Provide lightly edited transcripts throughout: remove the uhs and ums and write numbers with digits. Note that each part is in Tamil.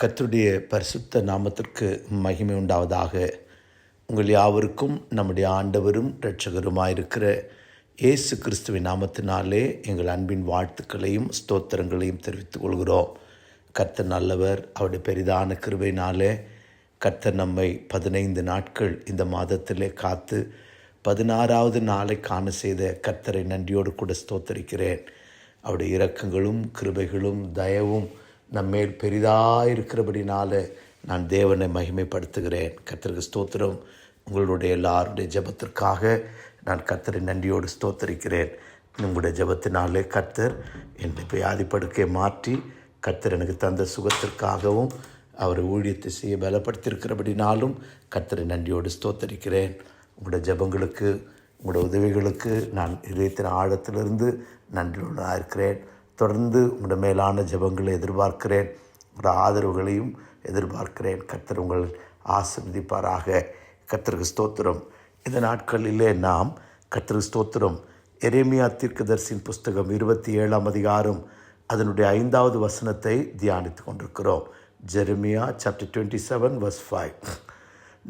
கர்த்தருடைய பரிசுத்த நாமத்திற்கு மகிமை உண்டாவதாக. உங்கள் யாவருக்கும் நம்முடைய ஆண்டவரும் இரட்சகருமாயிருக்கிற இயேசு கிறிஸ்துவின் நாமத்தினாலே எங்கள் அன்பின் வாழ்த்துக்களையும் ஸ்தோத்திரங்களையும் தெரிவித்துக் கொள்கிறோம். கர்த்தர் நல்லவர். அவருடைய பெரிதான கிருபையினாலே கர்த்தர் நம்மை 15 நாட்கள் இந்த மாதத்திலே காத்து 16வது நாளை காண செய்த கர்த்தரை நன்றியோடு கூட ஸ்தோத்தரிக்கிறேன். அவருடைய இரக்கங்களும் கிருபைகளும் தயவும் நம்மேல் பெரிதாயிருக்கிறபடினால நான் தேவனை மகிமைப்படுத்துகிறேன். கர்த்தருக்கு ஸ்தோத்திரம். உங்களுடைய எல்லாருடைய ஜெபத்திற்காக நான் கர்த்தரை நன்றியோடு ஸ்தோத்தரிக்கிறேன். உங்களுடைய ஜெபத்தினாலே கர்த்தர் என்னை வியாதிப்படுக்கையை மாற்றி கர்த்தர் எனக்கு தந்த சுகத்திற்காகவும் அவரை ஊழியத்தை செய்ய பலப்படுத்தியிருக்கிறபடினாலும் கர்த்தரை நன்றியோடு ஸ்தோத்தரிக்கிறேன். உங்களுடைய ஜெபங்களுக்கு, உங்களுடைய உதவிகளுக்கு நான் இதயத்தின் ஆழத்திலிருந்து நன்றியுள்ளதாக இருக்கிறேன். தொடர்ந்து உங்களுடைய மேலான ஜெபங்களை எதிர்பார்க்கிறேன். உங்களுடைய ஆதரவுகளையும் எதிர்பார்க்கிறேன். கர்த்தர் உங்கள் ஆசீர்வதிப்பாராக. கர்த்தருக்கு ஸ்தோத்திரம். இந்த நாட்களிலே நாம் கர்த்தருக்கு ஸ்தோத்திரம் எரேமியா தீர்க்கதரிசியின் புஸ்தகம் 27ஆம் அதிகாரம் அதனுடைய 5வது வசனத்தை தியானித்து கொண்டிருக்கிறோம். Jeremiah chapter 27 verse 5.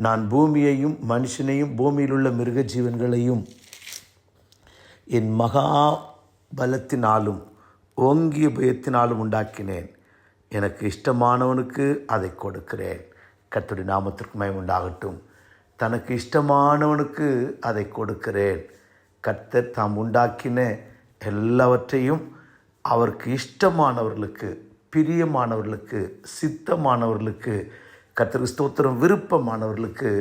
நான் பூமியையும் மனுஷனையும் பூமியில் உள்ள மிருக ஜீவன்களையும் என் மகா பலத்தினாலும் ஓங்கிய பயத்தினாலும் உண்டாக்கினேன். எனக்கு இஷ்டமானவனுக்கு அதை கொடுக்கிறேன். கர்த்தருடைய நாமத்திற்கு மகிமை உண்டாகட்டும். தனக்கு இஷ்டமானவனுக்கு அதை கொடுக்கிறேன். கர்த்தர் தாம் உண்டாக்கின எல்லாவற்றையும் அவருக்கு இஷ்டமானவர்களுக்கு, பிரியமானவர்களுக்கு, சித்தமானவர்களுக்கு, கர்த்தருக்கு ஸ்தோத்திரம் விருப்பமானவர்களுக்கு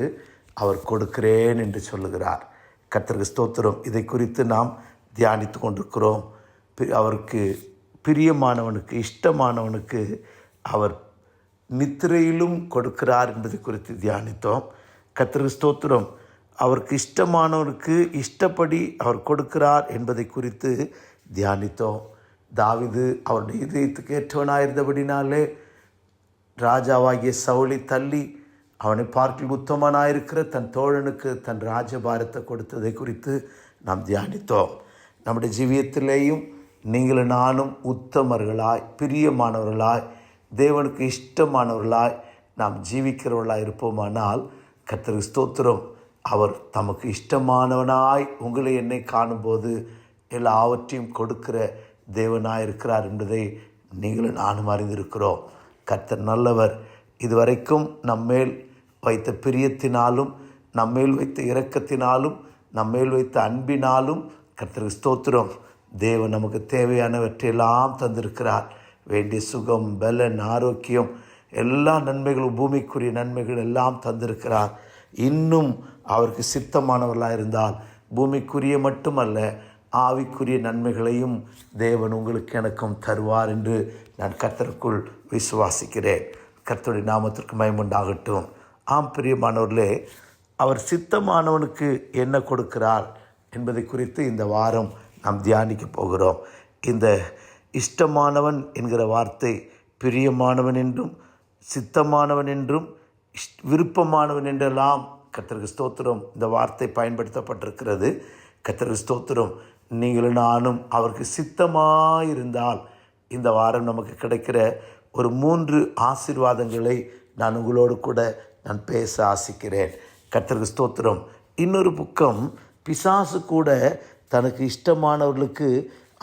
அவர் கொடுக்கிறேன் என்று சொல்லுகிறார். கர்த்தருக்கு ஸ்தோத்திரம். இதை குறித்து நாம் தியானித்து கொண்டிருக்கிறோம். அவருக்கு பிரியமானவனுக்கு, இஷ்டமானவனுக்கு அவர் நித்திரையிலும் கொடுக்கிறார் என்பதை குறித்து தியானித்தோம். கர்த்தருக்கு ஸ்தோத்திரம். அவருக்கு இஷ்டமானவனுக்கு இஷ்டப்படி அவர் கொடுக்கிறார் என்பதை குறித்து தியானித்தோம். தாவீது அவருடைய இதயத்துக்கு ஏற்றவனாயிருந்தபடினாலே ராஜாவாகிய சவுலை தள்ளி அவனை பார்க்கில் உத்தமனாயிருக்கிற தன் தோழனுக்கு தன் ராஜபாரத்தை கொடுத்ததை குறித்து நாம் தியானித்தோம். நம்முடைய ஜீவியத்திலேயும் நீங்களும் நானும் உத்தமர்களாய், பிரியமானவர்களாய், தேவனுக்கு இஷ்டமானவர்களாய் நாம் ஜீவிக்கிறவர்களாய் இருப்போமானால் கர்த்தருக்கு ஸ்தோத்திரம். அவர் தமக்கு இஷ்டமானவனாய் உங்களை என்னை காணும்போது எல்லாவற்றையும் கொடுக்கிற தேவனாய் இருக்கிறார் என்பதை நீங்களும் நானும் அறிந்திருக்கிறோம். கர்த்தர் நல்லவர். இதுவரைக்கும் நம்மேல் வைத்த பிரியத்தினாலும், நம்மேல் வைத்த இரக்கத்தினாலும், நம்மேல் வைத்த அன்பினாலும் கர்த்தருக்கு ஸ்தோத்திரம். தேவன் நமக்கு தேவையானவற்றையெல்லாம் தந்திருக்கிறார். வேண்டிய சுகம், பலன், ஆரோக்கியம், எல்லா நன்மைகளும், பூமிக்குரிய நன்மைகள் எல்லாம் தந்திருக்கிறார். இன்னும் அவருக்கு சித்தமானவர்களாக இருந்தால் பூமிக்குரிய மட்டுமல்ல, ஆவிக்குரிய நன்மைகளையும் தேவன் உங்களுக்கு எனக்கும் தருவார் என்று நான் கர்த்தருக்குள் விசுவாசிக்கிறேன். கர்த்தருடைய நாமத்திற்கு மகிமை உண்டாகட்டும். ஆம் பிரியமானவர்களே, அவர் சித்தமானவனுக்கு என்ன கொடுக்கிறார் என்பதை குறித்து இந்த வாரம் நாம் தியானிக்க போகிறோம். இந்த இஷ்டமானவன் என்கிற வார்த்தை பிரியமானவன் என்றும், சித்தமானவன் என்றும், விருப்பமானவன் என்றெல்லாம் கர்த்தருக்கு ஸ்தோத்திரம் இந்த வார்த்தை பயன்படுத்தப்பட்டிருக்கிறது. கர்த்தருக்கு ஸ்தோத்திரம். நீங்களும் நானும் அவருக்கு சித்தமாயிருந்தால் இந்த வாரம் நமக்கு கிடைக்கிற ஒரு 3 ஆசீர்வாதங்களை நான் உங்களோடு கூட நான் பேச ஆசிக்கிறேன். கர்த்தருக்கு ஸ்தோத்திரம். இன்னொரு பக்கம் பிசாசு கூட தனக்கு இஷ்டமானவர்களுக்கு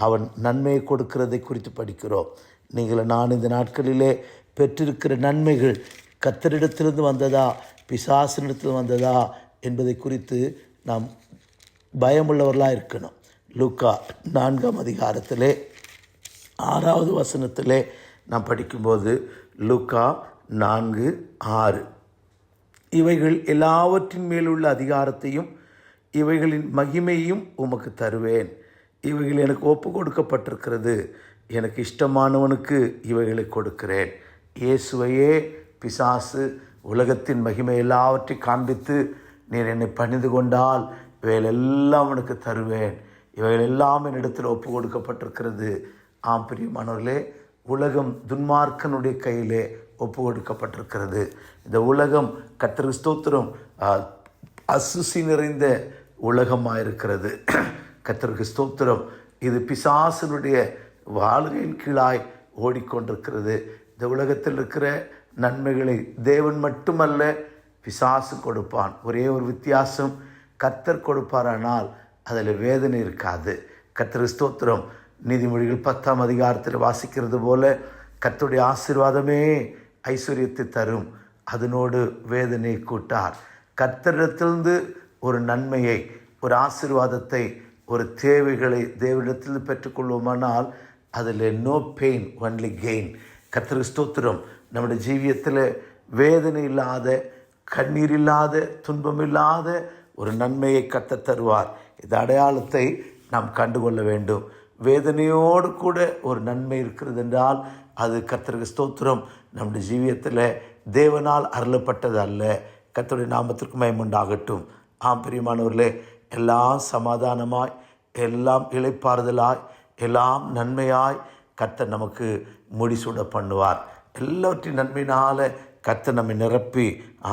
அவன் நன்மையை கொடுக்கிறதை குறித்து படிக்கிறோம். நீங்கள் நான் இந்த நாட்களிலே பெற்றிருக்கிற நன்மைகள் கர்த்தரிடத்திலிருந்து வந்ததா, பிசாசினிடத்தில் வந்ததா என்பதை குறித்து நாம் பயமுள்ளவர்களாக இருக்கணும். லூக்கா 4ஆம் அதிகாரத்திலே 6வது வசனத்திலே நாம் படிக்கும்போது, லூக்கா 4:6, இவைகள் எல்லாவற்றின் மேலுள்ள அதிகாரத்தையும் இவைகளின் மகிமையும் உமக்கு தருவேன். இவைகள் எனக்கு ஒப்பு கொடுக்கப்பட்டிருக்கிறது. எனக்கு இஷ்டமானவனுக்கு இவைகளை கொடுக்கிறேன். இயேசுவையே பிசாசு உலகத்தின் மகிமை எல்லாவற்றையும் காண்பித்து, நீர் என்னை பணிந்து கொண்டால் இவைகளெல்லாம் உனக்கு தருவேன், இவைகள் எல்லாம் என்னிடத்தில் ஒப்பு கொடுக்கப்பட்டிருக்கிறது. ஆம் பிரியமானவர்களே, உலகம் துன்மார்க்கனுடைய கையிலே ஒப்பு கொடுக்கப்பட்டிருக்கிறது. இந்த உலகம் கர்த்தருக்கு ஸ்தோத்திரம் அசுசி நிறைந்த உலகமாக இருக்கிறது. கர்த்தருக்கு ஸ்தோத்திரம். இது பிசாசனுடைய வாழ்கையின் கீழாய் ஓடிக்கொண்டிருக்கிறது. இந்த உலகத்தில் இருக்கிற நன்மைகளை தேவன் மட்டுமல்ல, பிசாசு கொடுப்பான். ஒரே ஒரு வித்தியாசம், கர்த்தர் கொடுப்பாரானால் அதில் வேதனை இருக்காது. கர்த்தர் ஸ்தோத்திரம். நீதிமொழிகள் 10ஆம் அதிகாரத்தில் வாசிக்கிறது போல கர்த்தருடைய ஆசீர்வாதமே ஐஸ்வர்யத்தை தரும், அதனோடு வேதனையை கூட்டார். கர்த்தரிடத்திலிருந்து ஒரு நன்மையை, ஒரு ஆசீர்வாதத்தை, ஒரு தேவைகளை தேவனிடத்தில் பெற்றுக்கொள்வோமானால் அதில் நோ பெயின், ஒன்லி கெயின். கர்த்தருக்கு ஸ்தோத்திரம். நம்முடைய ஜீவியத்தில் வேதனை இல்லாத, கண்ணீர் இல்லாத, துன்பம் இல்லாத ஒரு நன்மையை கர்த்தர் தருவார். இந்த அடையாளத்தை நாம் கண்டுகொள்ள வேண்டும். வேதனையோடு கூட ஒரு நன்மை இருக்கிறது என்றால் அது கர்த்தருக்கு ஸ்தோத்திரம், நம்முடைய ஜீவியத்தில் தேவனால் அருளப்பட்டது அல்ல. கர்த்தருடைய நாமத்திற்கு மகிமை உண்டாகட்டும். பிரியமானவர்களே, எல்லாம் சமாதானமாய், எல்லாம் இளைப்பாறுதலாய், எல்லாம் நன்மையாய் கர்த்தர் நமக்கு முடிசூட பண்ணுவார். எல்லாவற்றையும் நன்மையினால கர்த்தர் நம்மை நிரப்பி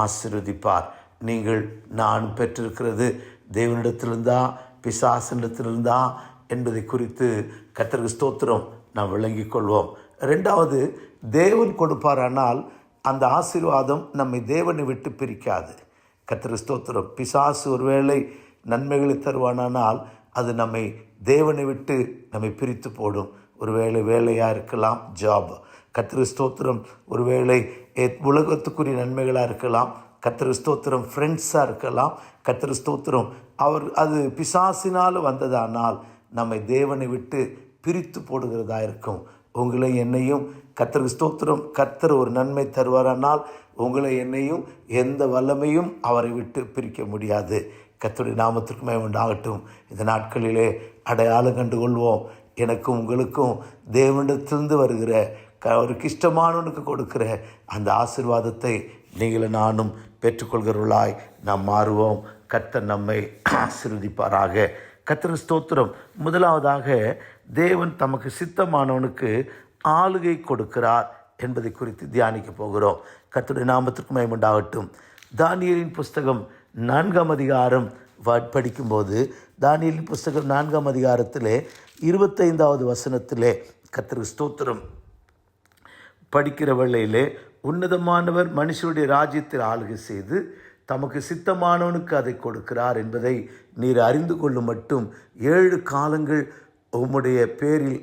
ஆசீர்வதிப்பார். நீங்கள் நான் பெற்றிருக்கிறது தேவனிடத்திலிருந்தா பிசாசினிடத்திலிருந்தா என்பதை குறித்து கர்த்தருக்கு ஸ்தோத்திரம் நாம் விளங்கிக் கொள்வோம். ரெண்டாவது, தேவன் கொடுப்பாரானால் அந்த ஆசீர்வாதம் நம்மை தேவனை விட்டு பிரிக்காது. கர்த்தருக்கு ஸ்தோத்திரம். பிசாசு ஒருவேளை நன்மைகளை தருவானால் அது நம்மை தேவனை விட்டு நம்மை பிரித்து போடும். ஒருவேளை வேலையாக இருக்கலாம், ஜாப். கர்த்தருக்கு ஸ்தோத்திரம். ஒருவேளை உலகத்துக்குரிய நன்மைகளாக இருக்கலாம். கர்த்தருக்கு ஸ்தோத்திரம். ஃப்ரெண்ட்ஸாக இருக்கலாம். கர்த்தருக்கு ஸ்தோத்திரம். அது பிசாசினால் வந்ததானால் நம்மை தேவனை விட்டு பிரித்து போடுகிறதா இருக்கும். உங்களை என்னையும் கர்த்தருக்கு ஸ்தோத்திரம். கர்த்தர் ஒரு நன்மை தருவாரானால் உங்களை என்னையும் எந்த வல்லமையும் அவரை விட்டு பிரிக்க முடியாது. கர்த்தருடைய நாமத்திற்கு மகிமை உண்டாகட்டும். இந்த நாட்களிலே அடையாளம் கண்டுகொள்வோம். எனக்கும் உங்களுக்கும் தேவனிடத்திலிருந்து வருகிற அவருக்கு இஷ்டமானவனுக்கு கொடுக்கிற அந்த ஆசீர்வாதத்தை நீங்களும் நானும் பெற்றுக்கொள்கிறவர்களாய் நாம் மாறுவோம். கர்த்தர் நம்மை ஆசீர்வதிப்பாராக. கர்த்தருக்கு ஸ்தோத்திரம். முதலாவதாக, தேவன் தமக்கு சித்தமானவனுக்கு ஆளுகை கொடுக்கிறார் என்பதை குறித்து தியானிக்க போகிறோம். கர்த்தருடைய நாமத்திற்கு மகிமை உண்டாகட்டும். தானியேலின் புஸ்தகம் 4ஆம் அதிகாரம் படிக்கும்போது, தானியேலின் புஸ்தகம் 4ஆம் அதிகாரத்திலே 25வது வசனத்திலே கர்த்தருக்கு ஸ்தோத்திரம் படிக்கிற வேளையிலே, உன்னதமானவர் மனுஷருடைய ராஜ்யத்தில் ஆளுகை செய்து தமக்கு சித்தமானவனுக்கு அதை கொடுக்கிறார் என்பதை நீர் அறிந்து கொள்ளும் மட்டும் 7 காலங்கள் உம்முடைய பேரில்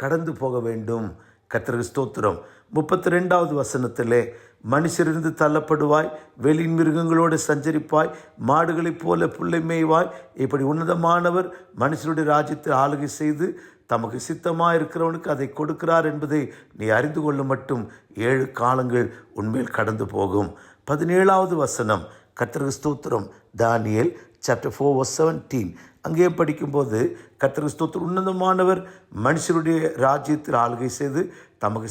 கடந்து போக வேண்டும். கர்த்தருக்கு ஸ்தோத்திரம். 32வது வசனத்திலே, மனுஷரிருந்து தள்ளப்படுவாய், வெளியின் மிருகங்களோடு சஞ்சரிப்பாய், மாடுகளைப் போல புல்லை மேய்வாய். இப்படி உன்னதமானவர் மனுஷருடைய ராஜ்யத்தில் ஆளுகை செய்து தமக்கு சித்தமாக இருக்கிறவனுக்கு அதை கொடுக்கிறார் என்பதை நீ அறிந்து கொள்ள மட்டும் 7 காலங்கள் உன்மேல் கடந்து போகும். 17வது வசனம், கர்த்தருக்கு ஸ்தோத்திரம். தானியேல் சாப்டர் 4:17 அங்கே படிக்கும்போது, கர்த்தருக்கு ஸ்தோத்திரம், உன்னதமானவர் மனுஷருடைய ராஜ்யத்தில் ஆளுகை செய்து தமக்கு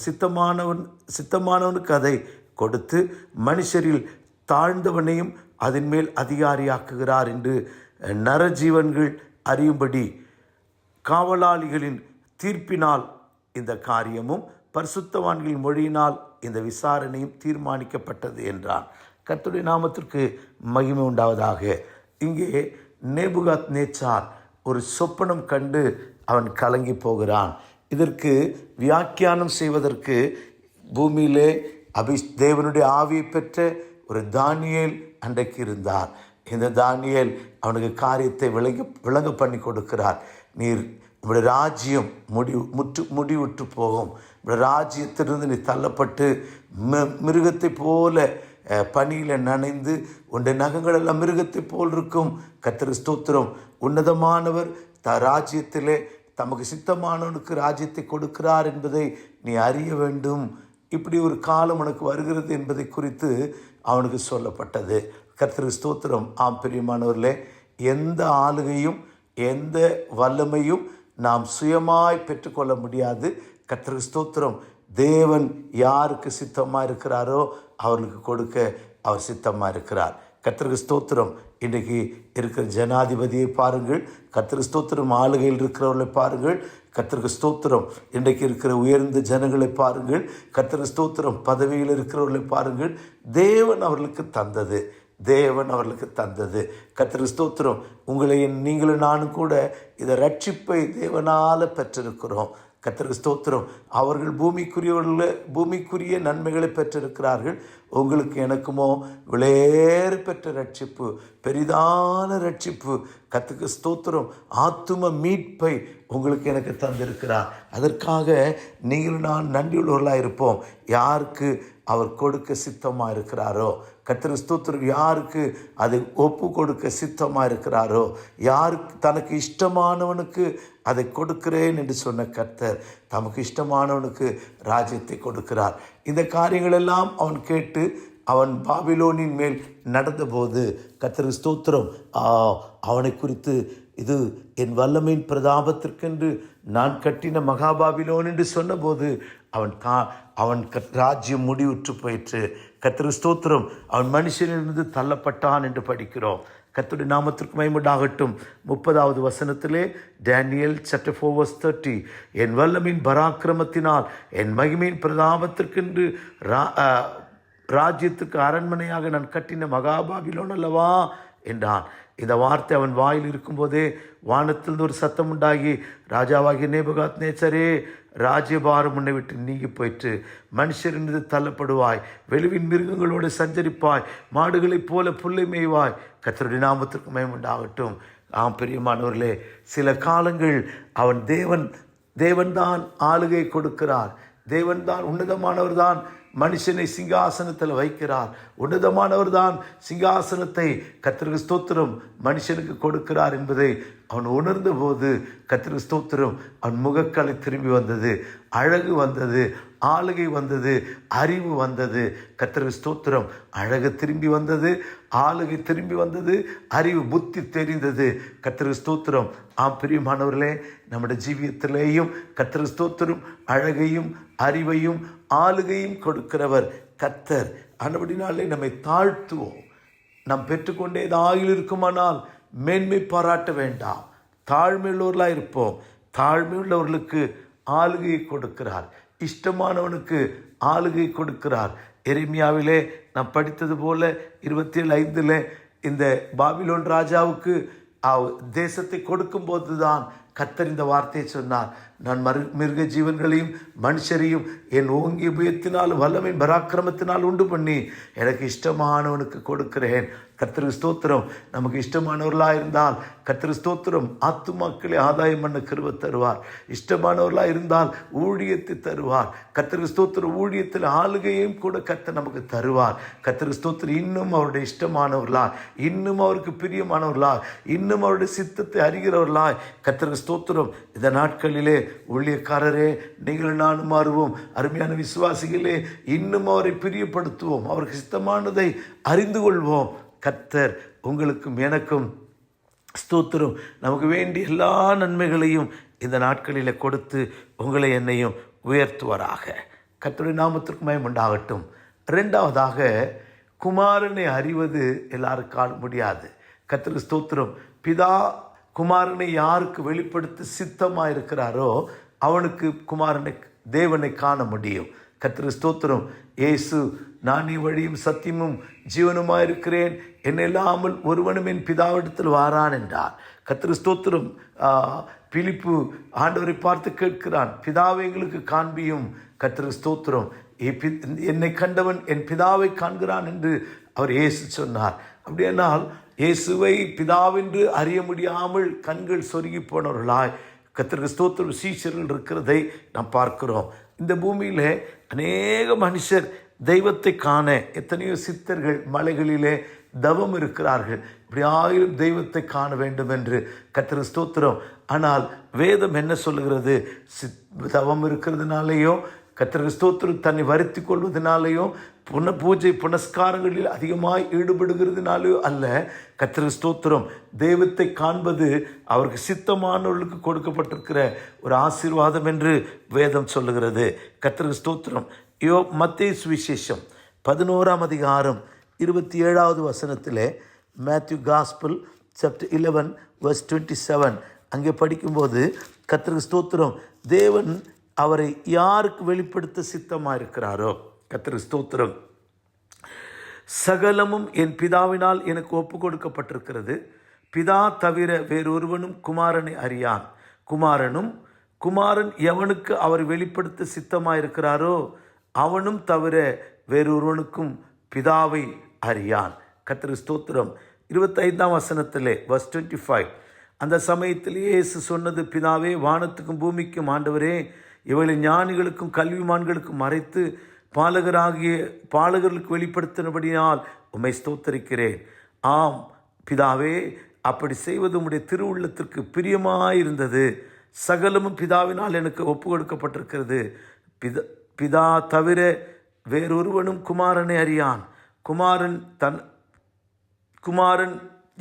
சித்தமானவனுக்கு அதை கொடுத்து மனுஷரில் தாழ்ந்தவனையும் அதன் மேல் அதிகாரியாக்குகிறார் என்று நரஜீவன்கள் அறியும்படி காவலாளிகளின் தீர்ப்பினால் இந்த காரியமும் பரிசுத்தவான்களின் மொழியினால் இந்த விசாரணையும் தீர்மானிக்கப்பட்டது என்றான். கர்த்தருடைய நாமத்திற்கு மகிமை உண்டாவதாக. இங்கே நேபுகாத்நேச்சார் ஒரு சொப்பனம் கண்டு அவன் கலங்கி போகிறான். இதற்கு வியாக்கியானம் செய்வதற்கு பூமியிலே தேவனுடைய ஆவியை பெற்ற ஒரு தானியேல் அன்றைக்கு இருந்தார். இந்த தானியேல் அவனுக்கு காரியத்தை விளங்க பண்ணி கொடுக்கிறார். நீர் உங்களுடைய ராஜ்யம் முடிவுற்று போகும். உங்களுடைய ராஜ்யத்திலிருந்து நீ தள்ளப்பட்டு மிருகத்தை போல பனியில் நனைந்து உன்னுடைய நகங்கள் எல்லாம் மிருகத்தை போல் இருக்கும். கர்த்தருக்கு ஸ்தோத்திரம். உன்னதமானவர் ராஜ்யத்திலே தமக்கு சித்தமானவனுக்கு ராஜ்யத்தை கொடுக்கிறார் என்பதை நீ அறிய வேண்டும். இப்படி ஒரு காலம் உனக்கு வருகிறது என்பதை குறித்து அவனுக்கு சொல்லப்பட்டது. கர்த்தருக்கு ஸ்தோத்திரம். பிரியமானவர்களே, எந்த ஆளுகையும் எந்த வல்லமையும் நாம் சுயமாய் பெற்றுக்கொள்ள முடியாது. கர்த்தருக்கு ஸ்தோத்திரம். தேவன் யாருக்கு சித்தமாக இருக்கிறாரோ அவர்களுக்கு கொடுக்க அவர் சித்தமாக இருக்கிறார். கர்த்தருக்கு ஸ்தோத்திரம். இன்றைக்கு இருக்கிற ஜனாதிபதியை பாருங்கள். கர்த்தருக்கு ஸ்தோத்திரம். ஆளுகையில் இருக்கிறவர்களை பாருங்கள். கர்த்தருக்கு ஸ்தோத்திரம். இன்றைக்கு இருக்கிற உயர்ந்த ஜனங்களை பாருங்கள். கர்த்தருக்கு ஸ்தோத்திரம். பதவியில் இருக்கிறவர்களை பாருங்கள். தேவன் அவர்களுக்கு தந்தது. கர்த்தருக்கு ஸ்தோத்திரம். உங்களை நீங்களும் நானும் கூட இதை ரட்சிப்பை தேவனால் பெற்றிருக்கிறோம். கர்த்தருக்கு ஸ்தோத்திரம். அவர்கள் பூமிக்குரிய நன்மைகளை பெற்றிருக்கிறார்கள். உங்களுக்கு எனக்குமோ விலையேற பெற்ற ரட்சிப்பு, பெரிதான ரட்சிப்பு. கர்த்தருக்கு ஸ்தோத்திரம். ஆத்தும மீட்பை உங்களுக்கு எனக்கு தந்திருக்கிறார். அதற்காக நீங்கள் நான் நன்றியுள்ளவர்களாக இருப்போம். யாருக்கு அவர் கொடுக்க சித்தமாக இருக்கிறாரோ, கர்த்தருக்கு ஸ்தோத்திரம், யாருக்கு அதை ஒப்பு கொடுக்க சித்தமாக இருக்கிறாரோ, யாருக்கு தனக்கு இஷ்டமானவனுக்கு அதை கொடுக்கிறேன் என்று சொன்ன கர்த்தர் தமக்கு இஷ்டமானவனுக்கு ராஜ்யத்தை கொடுக்கிறார். இந்த காரியங்களெல்லாம் அவன் கேட்டு அவன் பாபிலோனின் மேல் நடந்தபோது கர்த்தருக்கு ஸ்தோத்திரம், அவனை குறித்து இது என் வல்லமையின் பிரதாபத்திற்கென்று நான் கட்டின மகாபாபிலோன் என்று சொன்னபோது அவன் ராஜ்யம் முடிவுற்று போயிற்று. கர்த்தருக்கு ஸ்தோத்திரம். அவன் மனுஷனிலிருந்து தள்ளப்பட்டான் என்று படிக்கிறோம். கர்த்தருடைய நாமத்திற்கு மகிமையுண்டாகட்டும். 30வது வசனத்திலே டேனியல் chapter 4:30, என் வல்லமையின் பராக்கிரமத்தினால் என் மகிமையின் பிரதாபத்திற்கென்று ராஜ்யத்துக்கு அரண்மனையாக நான் கட்டின மகாபாபிலோன் அல்லவா என்றான். இந்த வார்த்தை அவன் வாயில் இருக்கும்போதே வானத்திலிருந்து ஒரு சத்தம் உண்டாகி, ராஜாவாகிய நேபுகாத்நேச்சரே, ராஜ்யபாரம் உன்னை விட்டு நீங்கி போயிற்று. மனுஷரின் தள்ளப்படுவாய், வெளிவின் மிருகங்களோடு சஞ்சரிப்பாய், மாடுகளைப் போல புல்லை மேய்வாய். கர்த்தருடைய நாமத்திற்கு மகிமை உண்டாகட்டும். பிரியமானவர்களே, சில காலங்கள் அவன் தேவன்தான் ஆளுகை கொடுக்கிறார். தேவன்தான், உன்னதமானவர் தான் மனுஷனை சிங்காசனத்தில் வைக்கிறார். உன்னதமானவர் தான் சிங்காசனத்தை கர்த்தருக்கு ஸ்தோத்திரம் மனுஷனுக்கு கொடுக்கிறார் என்பதை அவன் உணர்ந்த போது கர்த்தருக்கு ஸ்தோத்திரம் அவன் முகக்கலை திரும்பி வந்தது, அழகு வந்தது, ஆளுகை வந்தது, அறிவு வந்தது. கர்த்தருக்கு ஸ்தோத்திரம். அழகு திரும்பி வந்தது, ஆளுகை திரும்பி வந்தது, அறிவு புத்தி தெரிந்தது. கர்த்தருக்கு ஸ்தோத்திரம். பிரியமானவர்களே, நம்முடைய ஜீவியத்திலேயும் கர்த்தருக்கு ஸ்தோத்திரம் அழகையும் அறிவையும் ஆளுகையும் கொடுக்கிறவர் கர்த்தர். ஆனபடினாலே நம்மை தாழ்த்துவோம். நாம் பெற்றுக்கொண்டே ஆயுள் இருக்குமானால் மேன்மை பாராட்ட வேண்டாம். தாழ்மையுள்ளவர்களாக இருப்போம். தாழ்மையுள்ளவர்களுக்கு ஆளுகையை கொடுக்கிறார். இஷ்டமானவனுக்கு ஆளுகை கொடுக்கிறார். எரேமியாவிலே நாம் படித்தது போல 27:5 இந்த பாபிலோன் ராஜாவுக்கு தேசத்தை கொடுக்கும்போது தான் கர்த்தர் இந்த வார்த்தையை சொன்னார். நான் மிருக ஜீவன்களையும் மனுஷரையும் என் ஓங்கிய உபயத்தினால் வல்லமை பராக்கிரமத்தினால் உண்டு பண்ணி எனக்கு இஷ்டமானவனுக்கு கொடுக்கிறேன். கர்த்தருக்கு ஸ்தோத்திரம். நமக்கு இஷ்டமானவர்களாக இருந்தால் கர்த்தருக்கு ஸ்தோத்திரம் ஆத்துமாக்களை ஆதாயம் பண்ண கிருபை தருவார். இஷ்டமானவர்களாக இருந்தால் ஊழியத்தை தருவார். கர்த்தருக்கு ஸ்தோத்திரம் ஊழியத்தில் ஆளுகையும் கூட கர்த்தர் நமக்கு தருவார். கர்த்தருக்கு ஸ்தோத்திரம் இன்னும் அவருடைய இஷ்டமானவர்களாய், இன்னும் அவருக்கு பிரியமானவர்களாய், இன்னும் அவருடைய சித்தத்தை அறிகிறவர்களாய் கர்த்தருக்கு ஸ்தோத்திரம். இந்த நாட்களிலே ஊழியக்காரரே, நீங்கள் நானும் மாறுவோம். அருமையான விசுவாசிகளே, இன்னும் அவரை பிரியப்படுத்துவோம். அவருக்கு சித்தமானதை அறிந்து கொள்வோம். கர்த்தர் உங்களுக்கும் எனக்கும் ஸ்தோத்திரம் நமக்கு வேண்டிய எல்லா நன்மைகளையும் இந்த நாட்களில் கொடுத்து உங்களை என்னையும் உயர்த்துவாராக. கர்த்தருடைய நாமத்திற்கு மகிமை உண்டாகட்டும். 2வதாக, குமாரனை அறிவது எல்லாருக்கால் முடியாது. கர்த்தருக்கு ஸ்தோத்திரம். பிதா குமாரனை யாருக்கு வெளிப்படுத்த சித்தமாக இருக்கிறாரோ அவனுக்கு தேவனை காண முடியும். கர்த்தருக்கு ஸ்தோத்திரம். இயேசு, நான் வழியும் சத்தியமும் ஜீவனுமாக இருக்கிறேன், என்னை இல்லாமல் ஒருவனும் என் பிதாவிடத்தில் வாரான் என்றார். கர்த்தருக்கு ஸ்தோத்திரம். பிலிப்பு ஆண்டவரை பார்த்து கேட்கிறான், பிதாவை எங்களுக்கு காண்பியும். கர்த்தருக்கு ஸ்தோத்திரம். என்னை கண்டவன் என் பிதாவை காண்கிறான் என்று அவர் இயேசு சொன்னார். அப்படியானால் இயேசுவை பிதாவென்று அறிய முடியாமல் கண்கள் சொருகி போனவர்களாய் கர்த்தருக்கு ஸ்தோத்திரம் சீஷர்கள் இருக்கிறதை நாம் பார்க்கிறோம். இந்த பூமியில் அநேக மனுஷர் தெய்வத்தை காண எத்தனையோ சித்தர்கள் மலைகளிலே தவம் இருக்கிறார்கள். இப்படி ஆயிரம் தெய்வத்தை காண வேண்டும் என்று கர்த்தருக்கு ஸ்தோத்திரம். ஆனால் வேதம் என்ன சொல்லுகிறது? தவம் இருக்கிறதுனாலேயோ கர்த்தருக்கு ஸ்தோத்திரம் தன்னை வருத்தி கொள்வதனாலேயோ பூஜை புனஸ்காரங்களில் அதிகமாய் ஈடுபடுகிறதுனாலோ அல்ல. கர்த்தருக்கு ஸ்தோத்திரம். தெய்வத்தை காண்பது அவருக்கு சித்தமானவர்களுக்கு கொடுக்கப்பட்டிருக்கிற ஒரு ஆசீர்வாதம் என்று வேதம் சொல்லுகிறது. கர்த்தருக்கு ஸ்தோத்திரம். மத்தேயு சுவிசேஷம் 11ஆம் அதிகாரம் 27வது வசனத்திலே, மேத்யூ காஸ்பல் chapter 11 verse 27 அங்கே படிக்கும்போது கர்த்தருக்கு ஸ்தோத்திரம், தேவன் அவரை யாருக்கு வெளிப்படுத்த சித்தமாக இருக்கிறாரோ, கர்த்தருக்கு ஸ்தோத்திரம், சகலமும் என் பிதாவினால் எனக்கு ஒப்பு கொடுக்கப்பட்டிருக்கிறது. பிதா தவிர வேறொருவனும் குமாரனை அறியான், குமாரனும் குமாரன் எவனுக்கு அவர் வெளிப்படுத்த சித்தமாயிருக்கிறாரோ அவனும் தவிர வேறொருவனுக்கும் பிதாவை அறியான். கர்த்தருக்கு ஸ்தோத்திரம். 25ஆம் வசனத்திலே verse 25, அந்த சமயத்திலே இயேசு சொன்னது, பிதாவே, வானத்துக்கும் பூமிக்கும் ஆண்டவரே, இவளை ஞானிகளுக்கும் கல்விமான்களுக்கும் மறைத்து பாலகர்களுக்கு வெளிப்படுத்தினபடியால் உம்மை ஸ்தோத்தரிக்கிறேன். ஆம் பிதாவே, அப்படி செய்வது உம்முடைய திருவுள்ளத்திற்கு பிரியமாயிருந்தது. சகலமும் பிதாவினால் எனக்கு ஒப்பு கொடுக்கப்பட்டிருக்கிறது. பிதா தவிர வேறொருவனும் குமாரனை அறியான். குமாரன்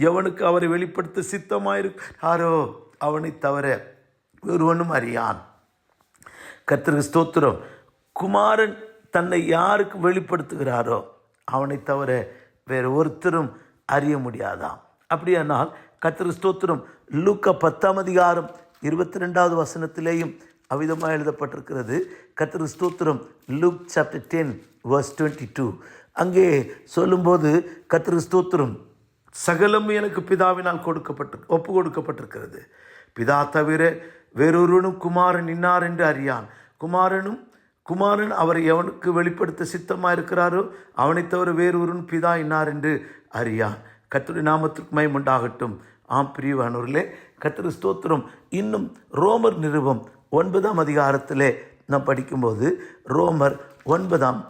எவனுக்கு அவரை வெளிப்படுத்த சித்தமாயிருக்கிறாரோ அவனை தவிர ஒருவனும் அறியான். கர்த்தருக்கு ஸ்தோத்திரம். குமாரன் தன்னை யாருக்கு வெளிப்படுத்துகிறாரோ அவனை தவிர வேறு ஒருத்தரும் அறிய முடியாதாம். அப்படியானால் கர்த்தருக்கு ஸ்தோத்திரம். லூக்கா 10ஆம் அதிகாரம் 22வது வசனத்திலேயும் அவ்விதமாக எழுதப்பட்டிருக்கிறது. கர்த்தருக்கு ஸ்தோத்திரம். லூக் சாப்டர் 10 verse 22 அங்கே சொல்லும்போது, கர்த்தருக்கு ஸ்தோத்திரம், சகலம் எனக்கு பிதாவினால் ஒப்பு கொடுக்கப்பட்டிருக்கிறது. பிதா தவிர வேறொருவனும் குமாரன் இன்னார் என்று அறியான். குமாரன் அவரை எவனுக்கு வெளிப்படுத்த சித்தமாக இருக்கிறாரோ அவனை தவிர வேறொருவன் பிதா இன்னார் என்று அறியான். கர்த்தருடைய நாமத்திற்கு மகிமை உண்டாகட்டும். ஆம் பிரியமானவர்களே, கர்த்தருக்கு ஸ்தோத்திரம். இன்னும் ரோமர் நிருபம் 9ஆம் அதிகாரத்திலே நாம் படிக்கும்போது,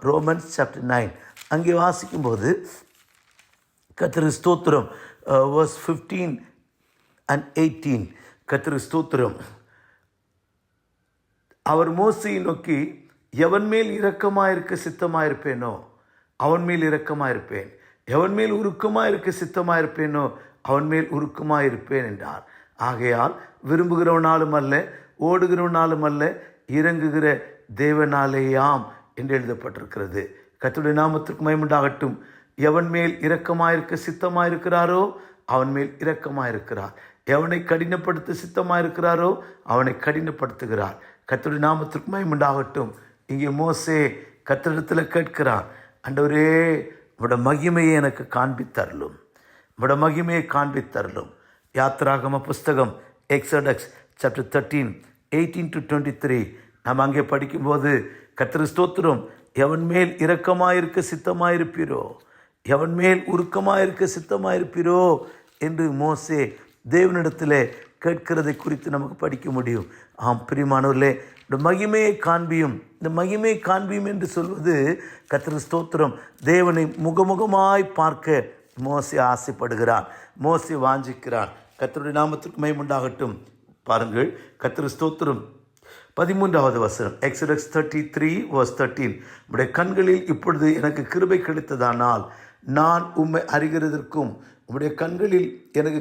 ரோமன்ஸ் சாப்டர் 9 அங்கே வாசிக்கும்போது, கர்த்தருக்கு ஸ்தோத்திரம், verse 15 and 18, கர்த்தருக்கு ஸ்தோத்திரம். அவர் மோசேயை நோக்கி, எவன் மேல் இரக்கமாயிருக்க சித்தமாயிருப்பேனோ அவன் மேல் இரக்கமாயிருப்பேன், எவன் மேல் உருக்கமாயிருக்க சித்தமாயிருப்பேனோ அவன் மேல் உருக்கமாயிருப்பேன் என்றார். ஆகையால் விரும்புகிறவனாலும் அல்ல, ஓடுகிறவனாலும் அல்ல, இறங்குகிற தேவனாலேயாம் என்று எழுதப்பட்டிருக்கிறது. கர்த்தருடைய நாமத்திற்கு மகிமை உண்டாகட்டும். எவன் மேல் இரக்கமாயிருக்க சித்தமாயிருக்கிறாரோ அவன் மேல் இரக்கமாயிருக்கிறார். எவனை கடினப்படுத்த சித்தமாயிருக்கிறாரோ அவனை கடினப்படுத்துகிறார். கர்த்தருடைய நாமத்திற்கு மகிமை உண்டாகட்டும். இங்கே மோசே கர்த்தரிடத்தில் கேட்கிறான், ஆண்டவரே, உம்முடைய மகிமையை எனக்கு காண்பித்தருளும், உம்முடைய மகிமையை காண்பித்தருளும். யாத்திராகம புஸ்தகம் எக்ஸோடஸ் சாப்டர் 13 18 to 23 நாம் அங்கே படிக்கும்போது, கர்த்தருக்கு ஸ்தோத்திரம், எவன் மேல் இரக்கமாயிருக்க சித்தமாயிருப்பீரோ, எவன் மேல் உருக்கமாயிருக்க சித்தமாயிருப்பீரோ என்று மோசே தேவனிடத்தில் கேட்கிறதை குறித்து நமக்கு படிக்க முடியும். ஆம் பிரியமானவர்களே, இந்த மகிமையை காண்பியும், இந்த மகிமையை காண்பியும் என்று சொல்வது, கர்த்தருக்கு ஸ்தோத்திரம், தேவனை முகமுகமாய் பார்க்க மோசே ஆசைப்படுகிறான், மோசே வாஞ்சிக்கிறான். கர்த்தருடைய நாமத்திற்கு மகிமை உண்டாகட்டும். பாருங்கள், கர்த்தருக்கு ஸ்தோத்திரம். 13வது வசனம், எக்ஸோடஸ் 33 verse 13, உம்முடைய கண்களில் இப்பொழுது எனக்கு கிருபை கிடைத்ததானால் நான் உம்மை அறிகிறதற்கும் உம்முடைய கண்களில் எனக்கு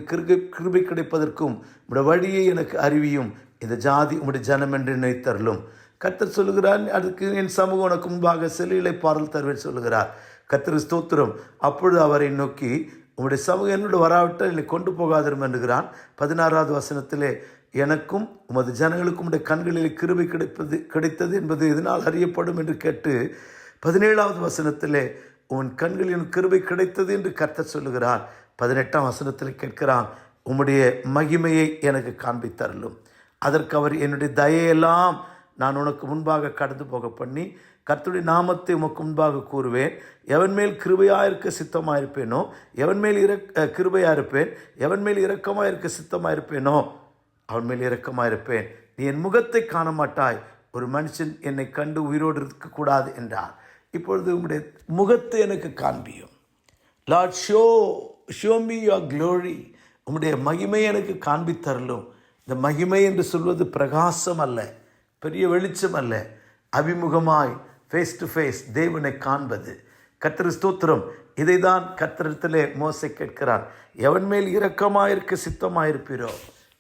கிருபை கிடைப்பதற்கும் உம்முடைய வழியை எனக்கு அறிவியும். இந்த ஜாதி உம்முடைய ஜனம் என்று நினைத்தருளும். கர்த்தர் சொல்லுகிறார், அதுக்கு என் சமூகம் உனக்கு முன்பாக சிலையிலை பாடல் தருவேன் சொல்லுகிறார். கர்த்தருக்கு ஸ்தோத்திரம். அப்பொழுது அவரை நோக்கி, உம்முடைய சமூகம் என்னோட வராவிட்டால் என்னை கொண்டு போகாதிரும் என்கிறான். 16வது வசனத்திலே, எனக்கும் உமது ஜனங்களுக்கும் உடைய கண்களில் கிருபை கிடைத்தது என்பது எதனால் அறியப்படும் என்று கேட்டு 17வது வசனத்திலே, உன் கண்களில் கிருபை கிடைத்தது என்று கர்த்தர் சொல்லுகிறார். 18ஆம் வசனத்தில் கேட்கிறான், உம்முடைய மகிமையை எனக்கு காண்பித்தருளும். அதற்கு அவர், என்னுடைய தயையெல்லாம் நான் உனக்கு முன்பாக கடந்து போக பண்ணி கர்த்தருடைய நாமத்தை உமக்கு முன்பாக கூறுவேன். எவன் மேல் கிருபையாயிருக்க சித்தமாயிருப்பேனோ, எவன் மேல் கிருபையாயிருப்பேன், எவன் மேல் இரக்கமாயிருக்க சித்தமாயிருப்பேனோ அவன் மேல் இரக்கமாயிருப்பேன். நீ என் முகத்தை காண மாட்டாய், ஒரு மனுஷன் என்னை கண்டு உயிரோடு இருக்கக்கூடாது என்றார். இப்பொழுது உம்முடைய முகத்தை எனக்கு காண்பியும். Lord, show me your glory. உம்முடைய மகிமை எனக்கு காண்பித்தருளும். இந்த மகிமை என்று சொல்வது பிரகாசம் அல்ல, பெரிய வெளிச்சம் அல்ல, அபிமுகமாய் ஃபேஸ் டு ஃபேஸ் தேவனை காண்பது. கர்த்தர் ஸ்தோத்திரம். இதை தான் கர்த்தரிடத்திலே மோசே கேட்கிறார். எவன் மேல் இரக்கமாயிருக்க சித்தமாயிருப்பீரோ,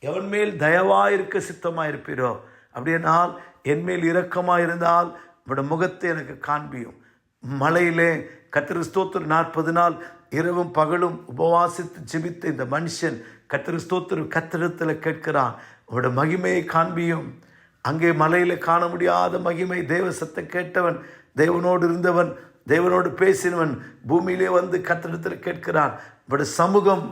எவன் மேல் தயவாயிருக்க சித்தமாயிருப்பீரோ, அப்படியானால் என் மேல் இரக்கமாயிருந்தால் உம்முடைய முகத்தை எனக்கு காண்பியும். மலையிலே கர்த்தர் ஸ்தோத்திரம் 40 நாள் இரவும் பகலும் உபவாசித்து ஜெபித்த இந்த மனுஷன் கர்த்தர் ஸ்தோத்திரம் கர்த்தரிடத்தில் கேட்கிறான், உம்முடைய மகிமையை காண்பியும். அங்கே மலையில் காண முடியாத மகிமை, தேவ சத்தம் கேட்டவன், தேவனோடு இருந்தவன், தேவனோடு பேசினவன் பூமியிலே வந்து கர்த்தரிடத்தில் கேட்கிறான், உம்முடைய சமூகம்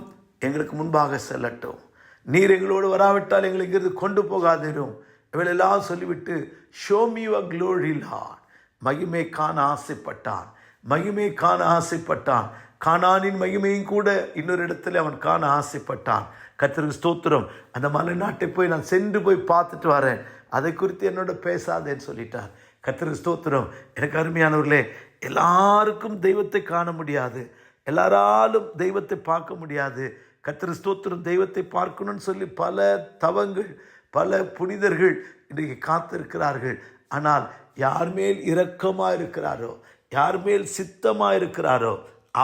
எங்களுக்கு முன்பாக செல்லட்டும். நீர் எங்களோடு வராவிட்டால் எங்களை இங்கிருந்து கொண்டு போகாதிரும். இவளெல்லாம் சொல்லிவிட்டு show me your glory Lord, மகிமை காண ஆசைப்பட்டான். மகிமை காண ஆசைப்பட்டான். கானானின் மகிமையும் கூட இன்னொரு இடத்துல அவன் காண ஆசைப்பட்டான். கர்த்தருக்கு ஸ்தோத்திரம். அந்த மலை நாட்டை போய் நான் சென்று போய் பார்த்துட்டு வரேன், அதை குறித்து என்னோட பேசாதேன்னு சொல்லிட்டார். கர்த்தருக்கு ஸ்தோத்திரம். எனக்கு அருமையானவர்களே, எல்லாருக்கும் தெய்வத்தை காண முடியாது, எல்லாராலும் தெய்வத்தை பார்க்க முடியாது. கர்த்தருக்கு ஸ்தோத்திரம். தெய்வத்தை பார்க்கணும்னு சொல்லி பல தவங்கள், பல புனிதர்கள் இன்றைக்கு காத்திருக்கிறார்கள். ஆனால் யார் மேல் இரக்கமாக இருக்கிறாரோ, யார் மேல் சித்தமாக இருக்கிறாரோ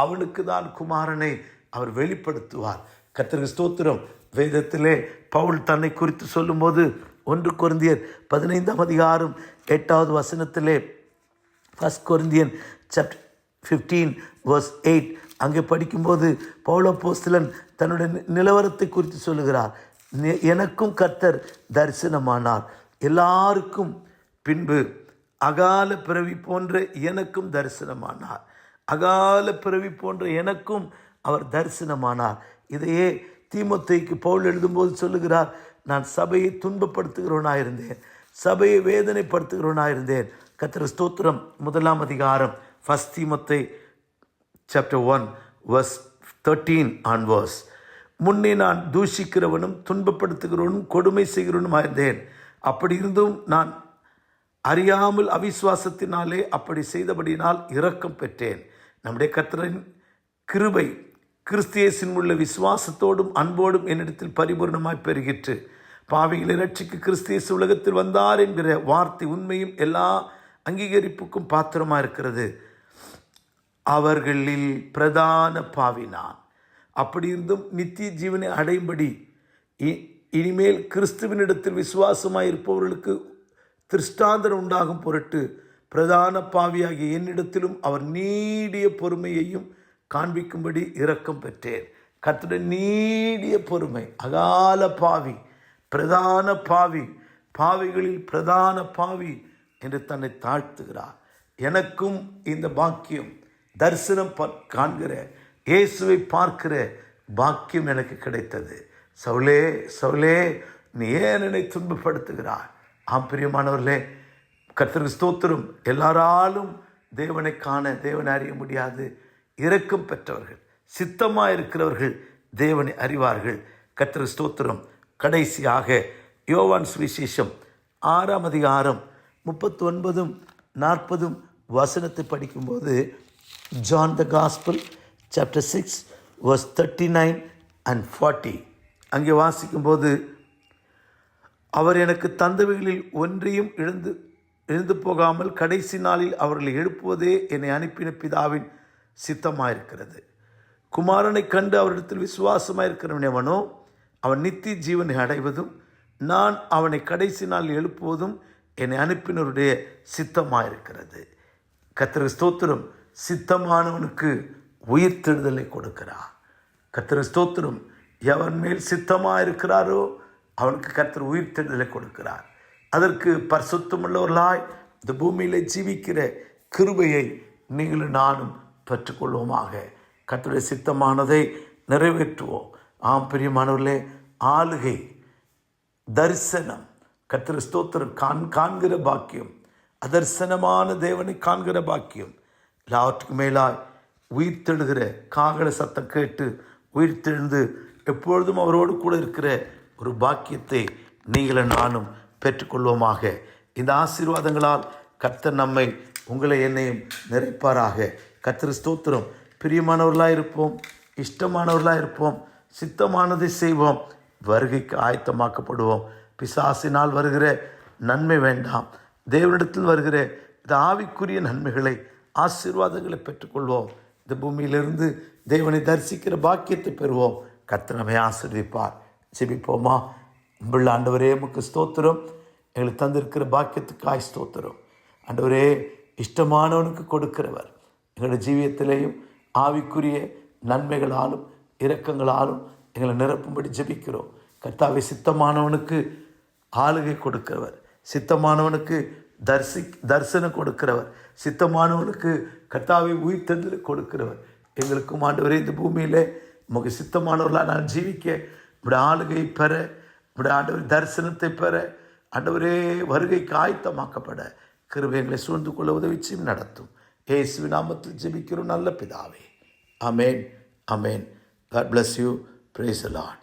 அவனுக்கு தான் குமாரனை அவர் வெளிப்படுத்துவார். கர்த்தருக்கு ஸ்தோத்திரம். வேதத்திலே பவுல் தன்னை குறித்து சொல்லும்போது 1 கொரிந்தியர் 15:8 1 கொரிந்தியன் சாப்டர் 15:8 அங்கே படிக்கும்போது பவுல் அப்போஸ்தலன் தன்னுடைய நிலவரத்தை குறித்து சொல்லுகிறார். எனக்கும் கர்த்தர் தரிசனமானார், எல்லாருக்கும் பின்பு அகால பிறவி போன்ற எனக்கும் தரிசனமானார். அகால பிறவி போன்ற எனக்கும் அவர் தரிசனமானார். இதையே தீமோத்தேயுக்கு பவுல் எழுதும்போது சொல்லுகிறார், நான் சபையை துன்பப்படுத்துகிறவனாயிருந்தேன், சபையை வேதனைப்படுத்துகிறவனாயிருந்தேன். கர்த்தருக்கு ஸ்தோத்திரம். 1 அதிகாரம் 1 தீமோத்தே சாப்டர் 1 verse 13 onwards. முன்னே நான் தூஷிக்கிறவனும் துன்பப்படுத்துகிறவனும் கொடுமை செய்கிறவனுமாயிருந்தேன். அப்படி இருந்தும் நான் அறியாமல் அவிசுவாசத்தினாலே அப்படி செய்தபடினால் இரக்கம் பெற்றேன். நம்முடைய கர்த்தரின் கிருபை கிறிஸ்து இயேசுவின் உள்ள விசுவாசத்தோடும் அன்போடும் என்னிடத்தில் பரிபூர்ணமாய் பெருகிற்று. பாவிகளை ரட்சிக்க கிறிஸ்து இயேசு உலகத்தில் வந்தார் என்கிற வார்த்தை உண்மையும் எல்லா அங்கீகரிப்புக்கும் பாத்திரமாக இருக்கிறது. அவர்களில் பிரதான பாவினான். அப்படி இருந்தும் நித்திய ஜீவனை அடையும்படி இனிமேல் கிறிஸ்துவினிடத்தில் விசுவாசமாய் இருப்பவர்களுக்கு திருஷ்டாந்தரம் உண்டாகும் பொருட்டு பிரதான பாவியாகிய என்னிடத்திலும் அவர் நீடிய பொறுமையையும் காண்பிக்கும்படி இரக்கம் பெற்றேன். கர்த்தருடைய நீடிய பொறுமை. அகால பாவி, பிரதான பாவி, பாவிகளில் பிரதான பாவி என்று தன்னை தாழ்த்துகிறார். எனக்கும் இந்த பாக்கியம், தரிசனம் காண்கிற, இயேசுவை பார்க்கிற பாக்கியம் எனக்கு கிடைத்தது. சவுலே சவுலே, நீ ஏன் என்னை துன்பப்படுத்துகிறாய்? ஆம் பிரியமானவர்களே, கர்த்தருக்கு ஸ்தோத்திரம். எல்லாராலும் தேவனை காண, தேவனை அறிய முடியாது. இரக்கம் பெற்றவர்கள், சித்தமாக இருக்கிறவர்கள் தேவனை அறிவார்கள். கர்த்தருக்கு ஸ்தோத்திரம். கடைசியாக யோவான் சுவிசேஷம் 6 அதிகாரம் 39-40 வசனத்தை படிக்கும்போது, John the gospel chapter 6 verse 39 and 40 அங்கே வாசிக்கும்போது, அவர் எனக்கு தந்தவைகளில் ஒன்றையும் இழந்து போகாமல் கடைசி நாளில் அவர்களை எழுப்புவதே என்னை அனுப்பின பிதாவின் சித்தமாயிருக்கிறது. குமாரனை கண்டு அவரிடத்தில் விசுவாசமாயிருக்கிறவன் எவனோ அவன் நித்திய ஜீவனை அடைவதும் நான் அவனை கடைசி நாளில் எழுப்புவதும் என்னை அனுப்பினருடைய சித்தமாயிருக்கிறது. கர்த்தருக்கு ஸ்தோத்திரம். சித்தமானவனுக்கு உயிர்த்தெழுதலை கொடுக்கிறார். கர்த்தருக்கு ஸ்தோத்திரம். எவன் மேல் சித்தமாக இருக்கிறாரோ அவனுக்கு கர்த்தர் உயிர்த்தெழுதலை கொடுக்கிறார். அதற்கு பரிசுத்தமுள்ளவர்களாய் இந்த பூமியில் ஜீவிக்கிற கிருபையை நீங்களும் நானும் பெற்றுக்கொள்வோமாக. கர்த்தருடைய சித்தமானதை நிறைவேற்றுவோம். ஆம் பிரியமானவர்களே, ஆளுகை, தரிசனம், கர்த்தருக்கு ஸ்தோத்திரம், காண்கிற பாக்கியம், அதர்சனமான தேவனை காண்கிற பாக்கியம், எல்லாவற்றுக்கும் மேலாய் உயிர்த்தெழுகிற காகல சத்தம் கேட்டு உயிர்த்தெழுந்து எப்பொழுதும் அவரோடு கூட இருக்கிற ஒரு பாக்கியத்தை நீங்களும் நானும் பெற்றுக்கொள்வோமாக. இந்த ஆசீர்வாதங்களால் கர்த்தர் நம்மை, உங்களை, என்னையும் நிறைப்பாராக. கர்த்தருக்கு ஸ்தோத்திரம். பிரியமானவர்களாக இருப்போம், இஷ்டமானவர்களாக இருப்போம், சித்தமானதை செய்வோம், வருகைக்கு ஆயத்தமாக்கப்படுவோம். பிசாசினால் வருகிற நன்மை வேண்டாம், தேவனிடத்தில் வருகிற இந்த ஆவிக்குரிய நன்மைகளை, ஆசீர்வாதங்களை பெற்றுக்கொள்வோம். இந்த பூமியிலிருந்து தேவனை தரிசிக்கிற பாக்கியத்தை பெறுவோம். கர்த்தர் நம்மை ஆசீர்வதிப்பார். ஜெபிப்போமா. அன்புள்ள ஆண்டவரே, உமக்கு ஸ்தோத்திரம். எங்களுக்கு தந்திருக்கிற பாக்கியத்துக்காய் ஸ்தோத்திரம். ஆண்டவரே, இஷ்டமானவனுக்கு கொடுக்கிறவர். எங்களுடைய ஜீவியத்திலேயும் ஆவிக்குரிய நன்மைகளாலும் இரக்கங்களாலும் எங்களை நிரப்பும்படி ஜெபிக்கிறோம். கர்த்தாவே, சித்தமானவனுக்கு ஆளுகை கொடுக்கிறவர், சித்தமானவனுக்கு தரிசனம் கொடுக்கிறவர், சித்தமானவனுக்கு கர்த்தாவை உயிர்த்தெழுதலை கொடுக்கிறவர். எங்களுக்கும் ஆண்டவரே, இந்த பூமியில் உமக்கு சித்தமானவர்களாக நான் ஜீவிக்க, உடைய ஆளுகை பெற, உடைய ஆண்டவர் தரிசனத்தை பெற, ஆண்டவரே வருகைக்கு ஆயத்தமாக்கப்பட கிருபைகளை சூழ்ந்து கொள்ள உதவிச்சும் நடத்தும். இயேசுவின் நாமத்தில் ஜெபிக்கிறோம் நல்ல பிதாவே. ஆமேன், ஆமேன். God bless you. Praise the Lord.